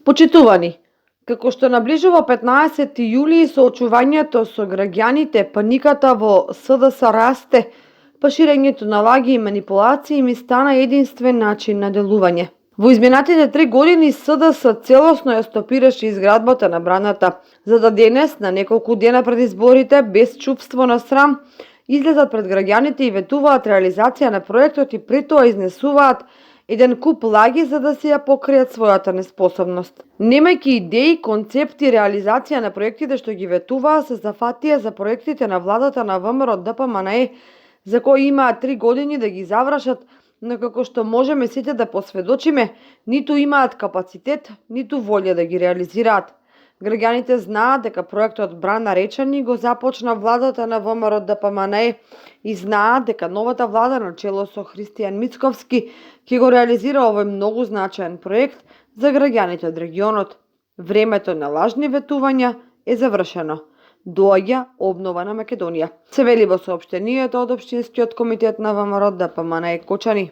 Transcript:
Почитувани, како што наближува 15 јули, соочувањето со граѓаните, паниката во СДС расте, па ширењето на лаги и манипулации ми стана единствен начин на делување. Во изминатите 3 години СДС целосно ја стопираше изградбата на браната, за да денес, на неколку дена пред изборите, без чувство на срам, излезат пред граѓаните и ветуваат реализација на проектот и при тоа изнесуваат еден куп лаги за да се ја покријат својата неспособност. Немајќи идеи, концепти и реализација на проектите што ги ветуваа, се зафатија за проектите на владата на ВМРО ДПМНЕ, за кои имаат 3 години да ги завршат, но како што можеме сите да посведочиме, ниту имаат капацитет, ниту волја да ги реализираат. Граѓаните знаат дека проектот Брана Речани го започна владата на ВМРО ДПМНЕ и знаат дека новата влада на чело со Христијан Мицковски ќе го реализира овој многу значаен проект за граѓаните од регионот. Времето на лажни ветувања е завршено. Доаѓа обнова на Македонија, се вели во соопштението од Општинскиот комитет на ВМРО ДПМНЕ Кочани.